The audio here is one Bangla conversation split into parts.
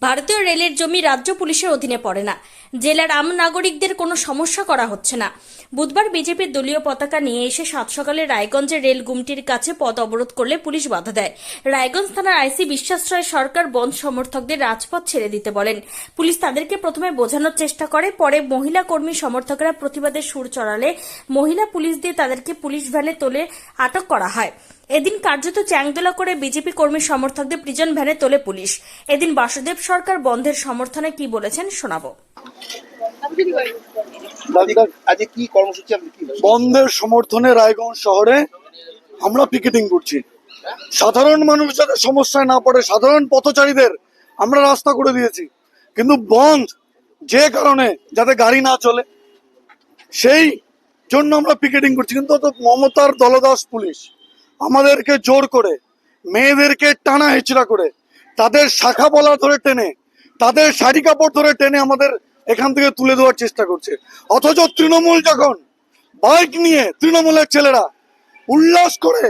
ভারতীয় রেলের জমি রাজ্য পুলিশের অধীনে পড়ে না। জেলার আম নাগরিকদের কোনো সমস্যা করা হচ্ছে না। বুধবার বিজেপির দলীয় পতাকা নিয়ে এসে সাত সকালে রায়গঞ্জের রেল গুমটির কাছে পথ অবরোধ করলে পুলিশ বাধা দেয়। রায়গঞ্জ থানার আইসি বিশ্বাস রায় সরকার বন্ধ সমর্থকদের রাজপথ ছেড়ে দিতে বলেন। পুলিশ তাদেরকে প্রথমে বোঝানোর চেষ্টা করে, পরে মহিলা কর্মী সমর্থকরা প্রতিবাদের সুর চড়ালে মহিলা পুলিশ দিয়ে তাদেরকে পুলিশ ভ্যানে তোলে আটক করা হয়। এদিন কার্যত চ্যাংদোলা করে বিজেপি কর্মী সমর্থকদের প্রিজন ভ্যানে তোলে পুলিশ। এদিন বাসুদেব সরকার বন্ধের সমর্থনে কি বলেছেন শোনাবো। বন্ধের সমর্থনে রায়গঞ্জ শহরে আমরা পিকেটিং করছি। সাধারণ মানুষ যাতে সমস্যায় না পড়ে, সাধারণ পথচারীদের আমরা রাস্তা করে দিয়েছি, কিন্তু বন্ধ যে কারণে যাতে গাড়ি না চলে সেই জন্য আমরা পিকেটিং করছি। কিন্তু তো মমতার দলদাস পুলিশ আমাদেরকে জোর করে, মেয়েদেরকে টানা হেঁচড়া করে, তাদের শাখা পলা ধরে টেনে, তাদের শাড়ি কাপড় ধরে টেনে আমাদের এখান থেকে তুলে দেওয়ার চেষ্টা করছে। অথচ তৃণমূল যখন বাইক নিয়ে তৃণমূলের ছেলেরা উল্লাস করে,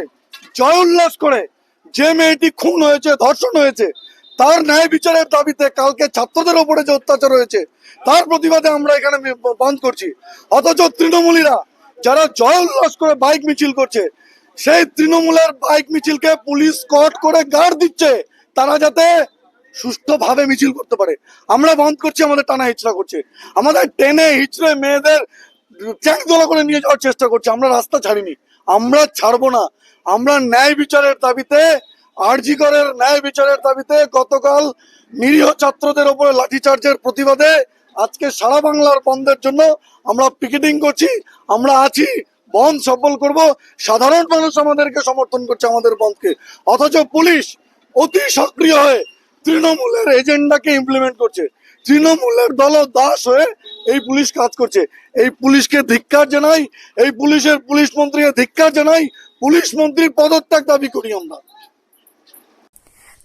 জয় উল্লাস করে, যে মেয়েটি খুন হয়েছে, ধর্ষণ হয়েছে, তার ন্যায় বিচারের দাবিতে কালকে ছাত্রদের ওপরে যে অত্যাচার হয়েছে তার প্রতিবাদে আমরা এখানে বন্ধ করছি। অথচ তৃণমূলীরা যারা জয় উল্লাস করে বাইক মিছিল করছে, সেই তৃণমূলের বাইক মিছিলকে পুলিশ স্কট করে গার্ড দিচ্ছে, তারা যাতে সুষ্ঠুভাবে মিছিল করতে পারে। আমরা বন্ধ করছি, আমাদের টানা হিচড়া করছে, আমাদের টেনে হিচড়ে মেয়েদের চ্যাংদোলা করে নিয়ে যাওয়ার চেষ্টা করছে। আমরা রাস্তা ছাড়িনি, আমরা ছাড়বো না। আমরা ন্যায় বিচারের দাবিতে, আরজি করের ন্যায় বিচারের দাবিতে গতকাল নিরীহ ছাত্রদের উপরে লাঠিচার্জের প্রতিবাদে আজকে সারা বাংলার বন্ধের জন্য আমরা পিকেটিং করছি। আমরা আছি, বন্ধ সফল করব। সাধারণ মানুষ আমাদেরকে সমর্থন করছে আমাদের বন্ধকে, অথচ পুলিশ অতি সক্রিয় হয়ে তৃণমূলের এজেন্ডাকে ইমপ্লিমেন্ট করছে। তৃণমূলের দলদাস হয়ে এই পুলিশ কাজ করছে। এই পুলিশকে ধিক্কার জানাই, এই পুলিশ মন্ত্রীকে ধিক্কার জানাই, পুলিশ মন্ত্রীর পদত্যাগ দাবি করি আমরা।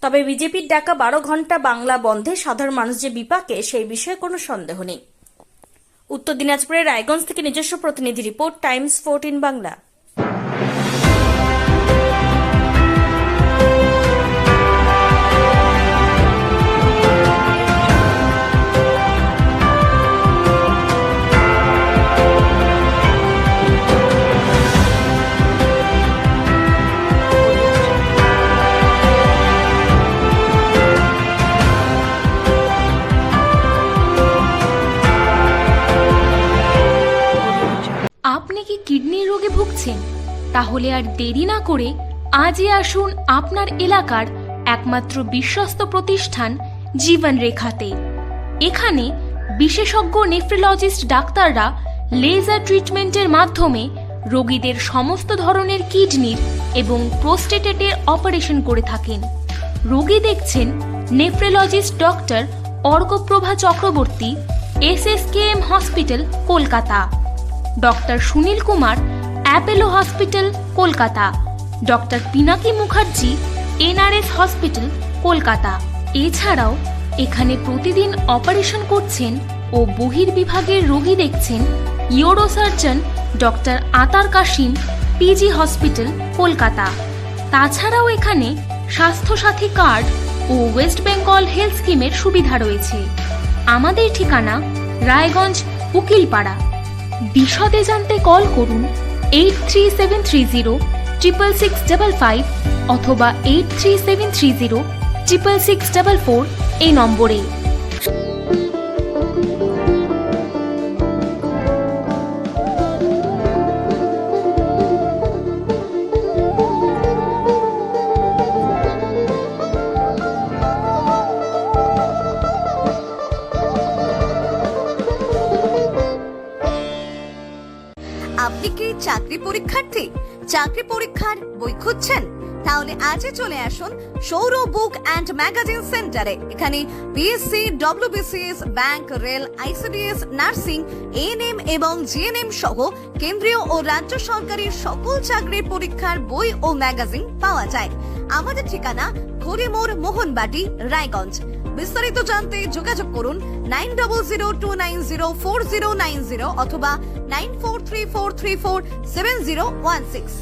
তবে বিজেপির ডাকা 12 ঘন্টা বাংলা বন্ধে সাধারণ মানুষ যে বিপাকে সেই বিষয়ে কোনো সন্দেহ নেই। উত্তর দিনাজপুরের রায়গঞ্জ থেকে নিজস্ব প্রতিনিধি রিপোর্ট, টাইমস 14 বাংলা। আপনি কি কিডনির রোগে ভুগছেন? তাহলে আর দেরি না করে আজই আসুন আপনার এলাকার একমাত্র বিশ্বস্ত প্রতিষ্ঠান জীবন রেখাতে। এখানে বিশেষজ্ঞ নেফ্রোলজিস্ট ডাক্তাররা লেজার ট্রিটমেন্টের মাধ্যমে রোগীদের সমস্ত ধরনের কিডনির এবং প্রোস্টেটের অপারেশন করে থাকেন। রোগী দেখছেন nephrologist doctor Arkaprava Chakraborty, SSKM hospital, Kolkata. Doctor Sunil Kumar, Apollo hospital, Kolkata. Doctor Pinaki Mukherjee, NRS hospital, Kolkata. এছাড়াও এখানে প্রতিদিন অপারেশন করছেন ও বহির্বিভাগের রোগী দেখছেন ইউরোসার্জন ডক্টর আতার কাশিম, PG হসপিটাল, কলকাতা। তাছাড়াও এখানে স্বাস্থ্যসাথী কার্ড ও ওয়েস্ট বেঙ্গল হেলথ স্কিমের সুবিধা রয়েছে। আমাদের ঠিকানা রায়গঞ্জ, উকিলপাড়া। বিশদে জানতে কল করুন 8373066655 অথবা 8373066644 এই নম্বরে। আপনি কি চাকরি পরীক্ষার্থী? চাকরি পরীক্ষার বই খুঁজছেন? তাহলে আজই চলে আসুন সৌরভ বুক অ্যান্ড ম্যাগাজিন সেন্টারে। এখানে BSc, WBCS, bank, rail, ICDS, nursing, ANM এবং GNM সহ কেন্দ্রীয় ও রাজ্য সরকারি সকল চাকরির পরীক্ষার বই ও ম্যাগাজিন পাওয়া যায়। আমাদের ঠিকানা ঘড়িমোড়, মোহনবাটি, রায়গঞ্জ। বিস্তারিত জানতে যোগাযোগ করুন 9002904090 অথবা 9434347016।